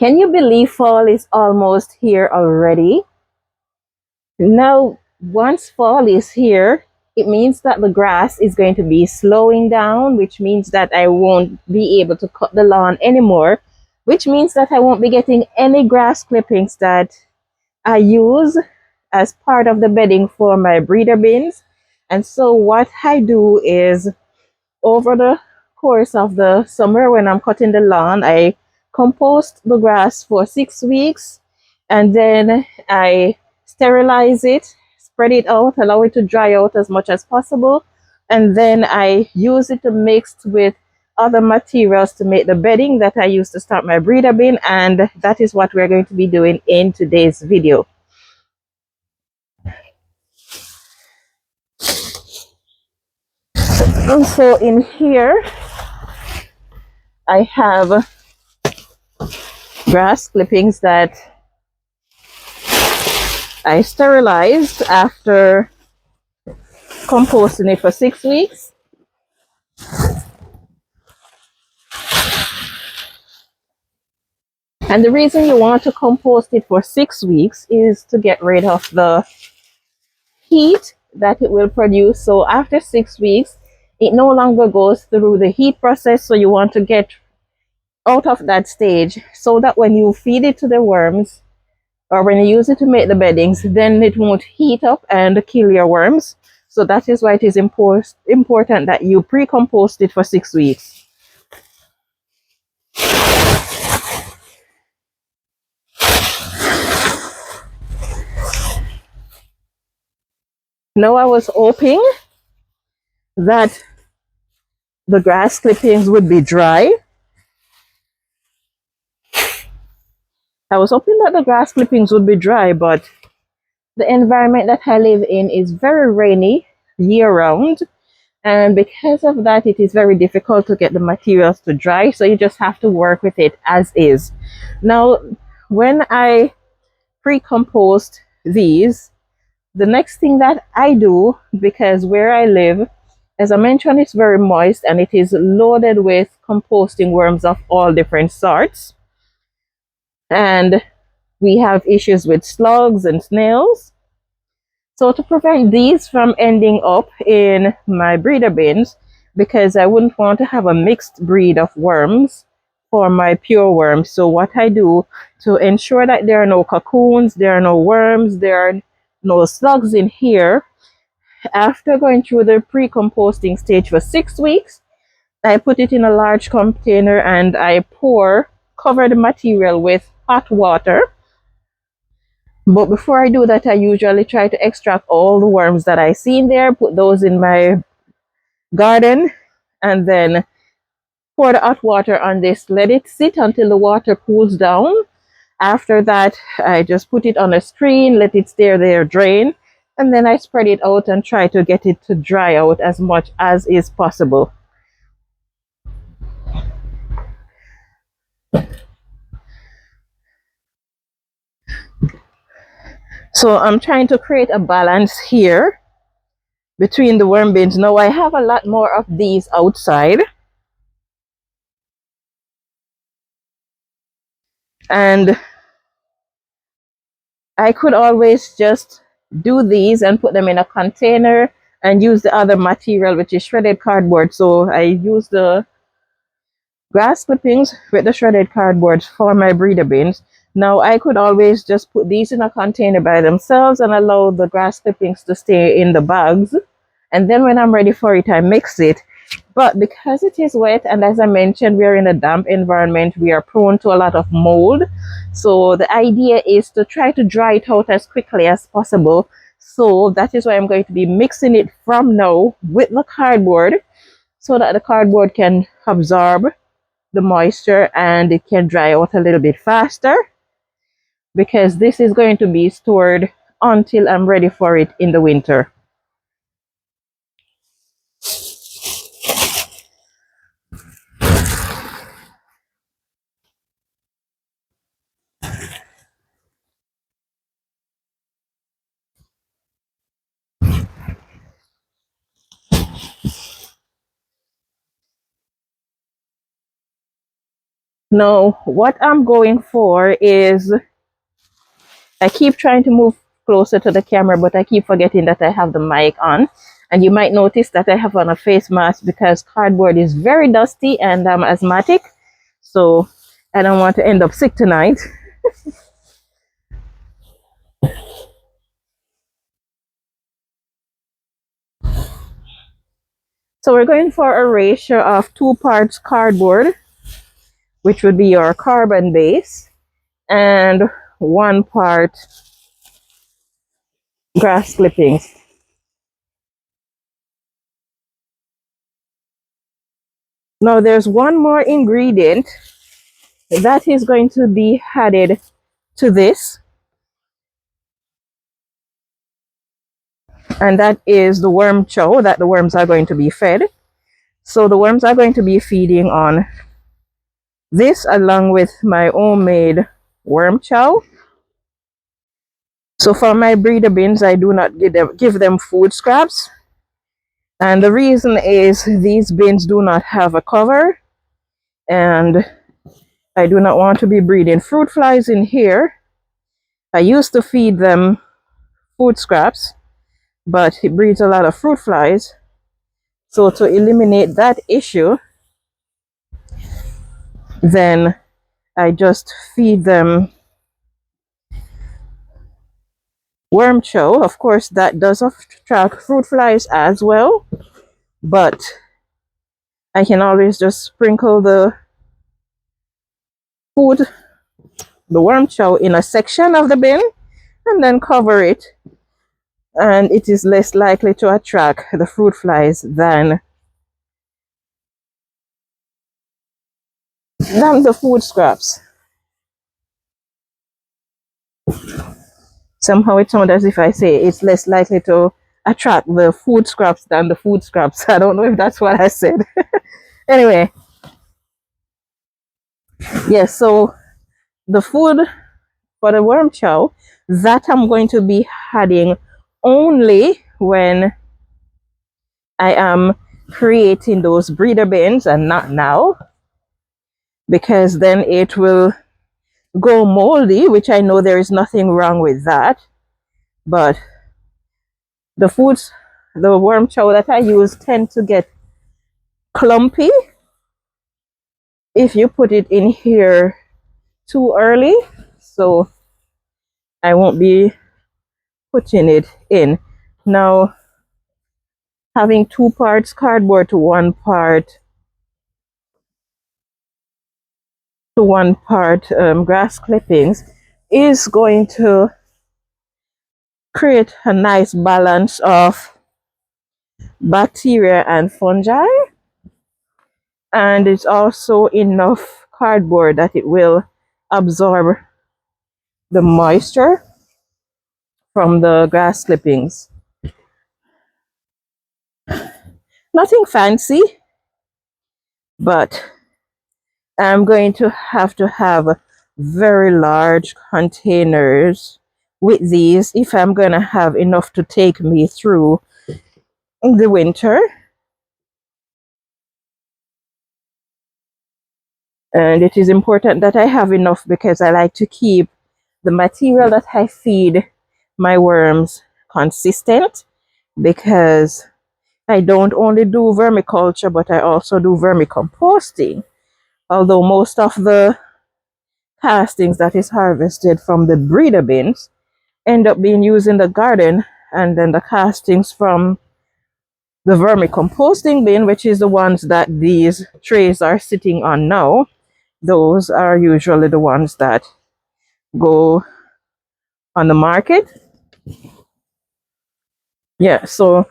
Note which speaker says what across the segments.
Speaker 1: Can you believe fall is almost here already? Now, once fall is here, it means that the grass is going to be slowing down, which means that I won't be able to cut the lawn anymore, which means that I won't be getting any grass clippings that I use as part of the bedding for my breeder bins. And so what I do is, over the course of the summer when I'm cutting the lawn, I compost the grass for 6 weeks, and then I sterilize it, spread it out, allow it to dry out as much as possible, and then I use it to mix with other materials to make the bedding that I use to start my breeder bin, and that is what we're going to be doing in today's video. And so in here I have grass clippings that I sterilized after composting it for 6 weeks. And the reason you want to compost it for 6 weeks is to get rid of the heat that it will produce. So after 6 weeks, it no longer goes through the heat process. So you want to get out of that stage so that when you feed it to the worms or when you use it to make the beddings, then it won't heat up and kill your worms. So that is why it is important that you pre-compost it for 6 weeks. Now I was hoping that the grass clippings would be dry. I was hoping that the grass clippings would be dry, but the environment that I live in is very rainy year round. And because of that, it is very difficult to get the materials to dry. So you just have to work with it as is. Now, when I pre-compost these, the next thing that I do, because where I live, as I mentioned, it's very moist and it is loaded with composting worms of all different sorts. And we have issues with slugs and snails. So to prevent these from ending up in my breeder bins, because I wouldn't want to have a mixed breed of worms for my pure worms. So what I do to ensure that there are no cocoons, there are no worms, there are no slugs in here, after going through the pre-composting stage for 6 weeks, I put it in a large container and I cover the material with hot water. But before I do that, I usually try to extract all the worms that I see in there, put those in my garden, and then pour the hot water on this. Let it sit until the water cools down. After that, I just put it on a screen, let it stay there, drain, and then I spread it out and try to get it to dry out as much as is possible. So I'm trying to create a balance here between the worm bins. Now I have a lot more of these outside, and I could always just do these and put them in a container and use the other material, which is shredded cardboard. So I use the grass clippings with the shredded cardboard for my breeder bins. Now I could always just put these in a container by themselves and allow the grass clippings to stay in the bags. And then when I'm ready for it, I mix it. But because it is wet, and as I mentioned, we are in a damp environment, we are prone to a lot of mold. So the idea is to try to dry it out as quickly as possible. So that is why I'm going to be mixing it from now with the cardboard so that the cardboard can absorb the moisture and it can dry out a little bit faster, because this is going to be stored until I'm ready for it in the winter. Now, what I'm going for is, I keep trying to move closer to the camera, but I keep forgetting that I have the mic on. And you might notice that I have on a face mask because cardboard is very dusty and I'm asthmatic. So I don't want to end up sick tonight. So we're going for a ratio of 2 parts cardboard, which would be your carbon base, and 1 part grass clippings. Now there's one more ingredient that is going to be added to this, and that is the worm chow that the worms are going to be fed. So the worms are going to be feeding on this along with my homemade worm chow. So for my breeder bins, I do not give them food scraps. And the reason is these bins do not have a cover, and I do not want to be breeding fruit flies in here. I used to feed them food scraps, but it breeds a lot of fruit flies. So to eliminate that issue, then I just feed them worm chow. Of course, that does attract fruit flies as well, but I can always just sprinkle the food, the worm chow, in a section of the bin and then cover it, and it is less likely to attract the fruit flies than the food scraps. Somehow it sounds as if I say it's less likely to attract the food scraps than the food scraps. I don't know if that's what I said. Anyway, yes, so the food for the worm chow, that I'm going to be adding only when I am creating those breeder bins and not now, because then it will go moldy, which I know there is nothing wrong with that. But the worm chow that I use tend to get clumpy if you put it in here too early. So I won't be putting it in. Now, having 2 parts cardboard to 1 part grass clippings is going to create a nice balance of bacteria and fungi, and it's also enough cardboard that it will absorb the moisture from the grass clippings. Nothing fancy, but I'm going to have very large containers with these if I'm going to have enough to take me through the winter. And it is important that I have enough because I like to keep the material that I feed my worms consistent, because I don't only do vermiculture, but I also do vermicomposting. Although most of the castings that is harvested from the breeder bins end up being used in the garden, and then the castings from the vermicomposting bin, which is the ones that these trays are sitting on now, those are usually the ones that go on the market. Yeah, so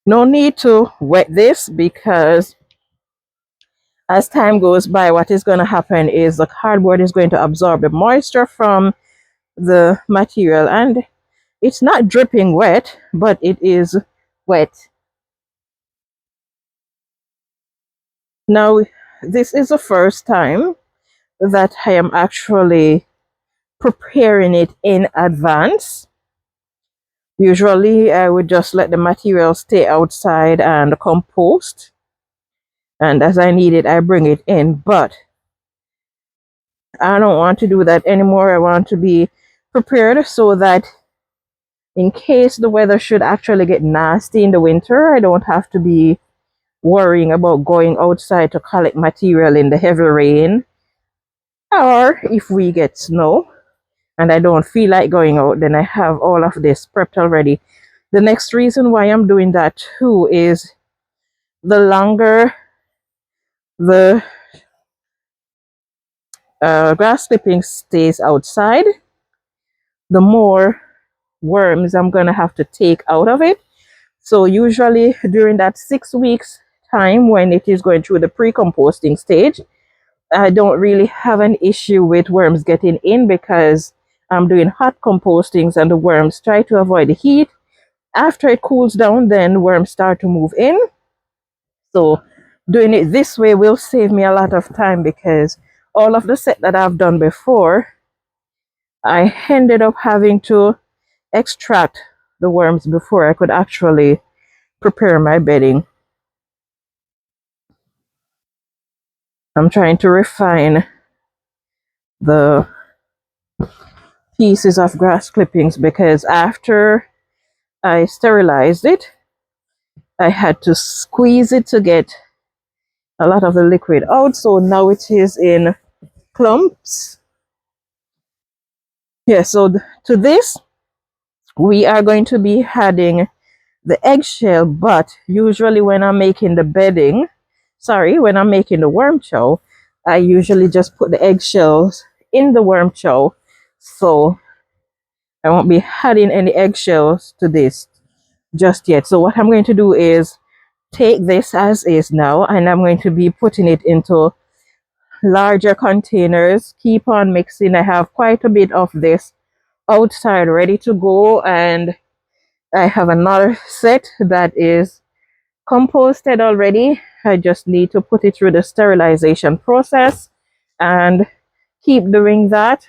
Speaker 1: no need to wet this, because as time goes by, what is going to happen is the cardboard is going to absorb the moisture from the material, and it's not dripping wet, but it is wet. Now, this is the first time that I am actually preparing it in advance. Usually, I would just let the material stay outside and compost, and as I need it, I bring it in. But I don't want to do that anymore. I want to be prepared so that in case the weather should actually get nasty in the winter, I don't have to be worrying about going outside to collect material in the heavy rain, or if we get snow and I don't feel like going out, then I have all of this prepped already. The next reason why I'm doing that too is the longer the grass clipping stays outside, the more worms I'm gonna have to take out of it. So usually during that 6 weeks time when it is going through the pre-composting stage, I don't really have an issue with worms getting in because I'm doing hot compostings and the worms try to avoid the heat. After it cools down, then worms start to move in. So doing it this way will save me a lot of time because all of the set that I've done before, I ended up having to extract the worms before I could actually prepare my bedding. I'm trying to refine the pieces of grass clippings because after I sterilized it, I had to squeeze it to get a lot of the liquid out. So now it is in clumps. Yeah, so to this, we are going to be adding the eggshell, but usually when I'm making the bedding, when I'm making the worm chow, I usually just put the eggshells in the worm chow. So I won't be adding any eggshells to this just yet. So what I'm going to do is take this as is now, and I'm going to be putting it into larger containers. Keep on mixing. I have quite a bit of this outside ready to go, and I have another set that is composted already. I just need to put it through the sterilization process and keep doing that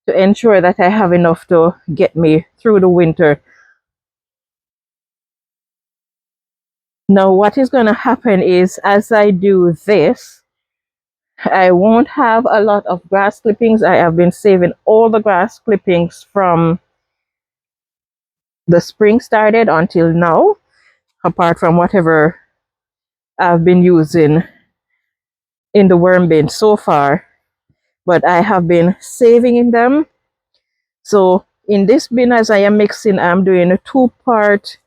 Speaker 1: to ensure that I have enough to get me through the winter. Now, what is going to happen is as I do this, I won't have a lot of grass clippings. I have been saving all the grass clippings from the spring started until now, apart from whatever I've been using in the worm bin so far. But I have been saving in them. So in this bin, as I am mixing, I'm doing a 2-part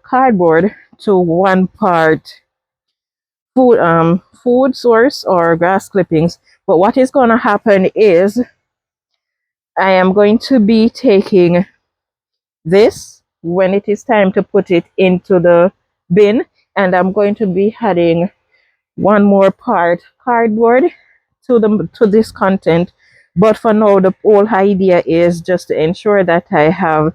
Speaker 1: cardboard to 1-part food source or grass clippings. But what is going to happen is I am going to be taking this when it is time to put it into the bin, and I'm going to be adding 1 more part cardboard to this content. But for now, the whole idea is just to ensure that I have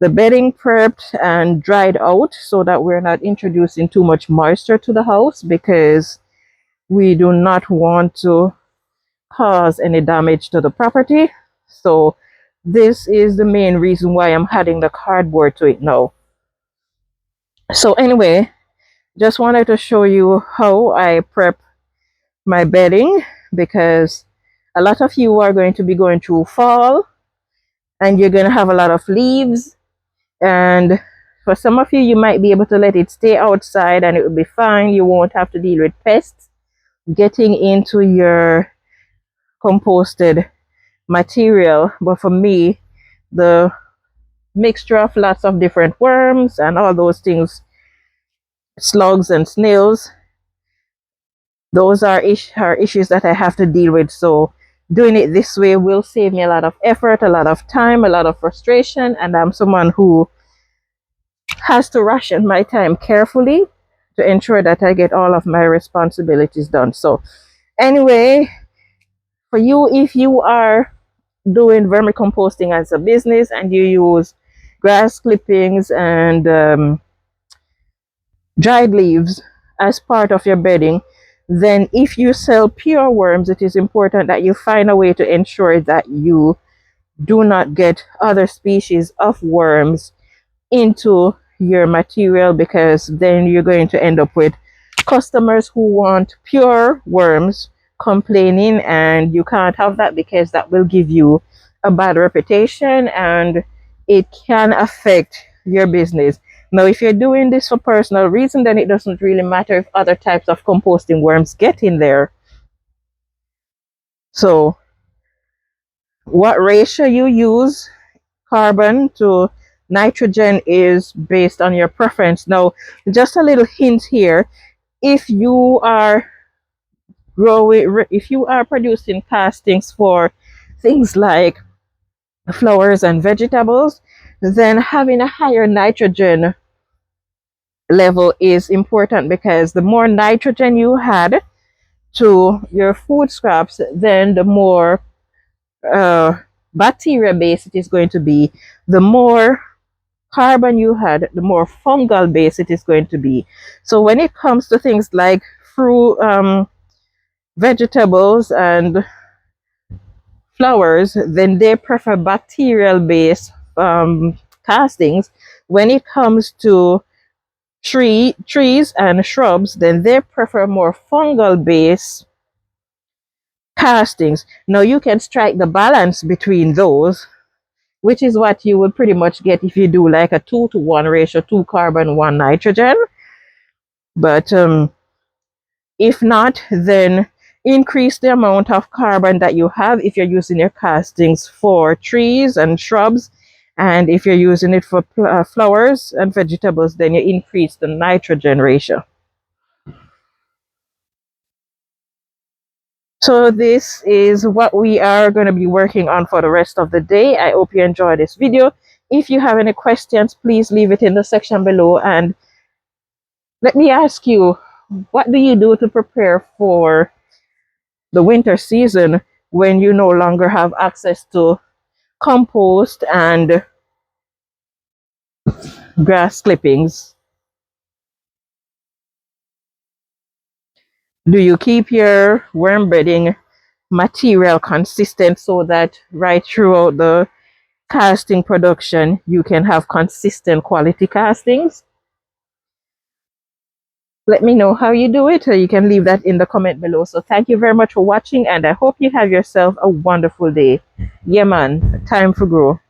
Speaker 1: the bedding prepped and dried out so that we're not introducing too much moisture to the house, because we do not want to cause any damage to the property. So this is the main reason why I'm adding the cardboard to it now. So anyway, just wanted to show you how I prep my bedding, because a lot of you are going to be going through fall and you're going to have a lot of leaves, and for some of you, you might be able to let it stay outside and it will be fine. You won't have to deal with pests getting into your composted material. But for me, the mixture of lots of different worms and all those things, slugs and snails, those are issues that I have to deal with. So doing it this way will save me a lot of effort, a lot of time, a lot of frustration, and I'm someone who has to ration my time carefully to ensure that I get all of my responsibilities done. So anyway, for you, if you are doing vermicomposting as a business and you use grass clippings and dried leaves as part of your bedding, then if you sell pure worms, it is important that you find a way to ensure that you do not get other species of worms into your material, because then you're going to end up with customers who want pure worms complaining, and you can't have that because that will give you a bad reputation and it can affect your business. Now, if you're doing this for personal reason, then it doesn't really matter if other types of composting worms get in there. So, what ratio you use carbon to nitrogen is based on your preference. Now, just a little hint here. If you are if you are producing castings for things like flowers and vegetables, then having a higher nitrogen level is important, because the more nitrogen you add to your food scraps, then the more uh, bacteria based it is going to be. The more carbon you had, the more fungal base it is going to be. So when it comes to things like fruit, vegetables, and flowers, then they prefer bacterial based castings. When it comes to trees and shrubs, then they prefer more fungal based castings. Now you can strike the balance between those, which is what you would pretty much get if you do like a 2-to-1 ratio, 2 carbon, 1 nitrogen. But if not, then increase the amount of carbon that you have if you're using your castings for trees and shrubs. And if you're using it for flowers and vegetables, then you increase the nitrogen ratio. So this is what we are going to be working on for the rest of the day. I hope you enjoyed this video. If you have any questions, please leave it in the section below. And let me ask you, what do you do to prepare for the winter season when you no longer have access to compost and grass clippings? Do you keep your worm bedding material consistent so that right throughout the casting production you can have consistent quality castings? Let me know how you do it, or you can leave that in the comment below. So thank you very much for watching, and I hope you have yourself a wonderful day. Yeah man, time for grow.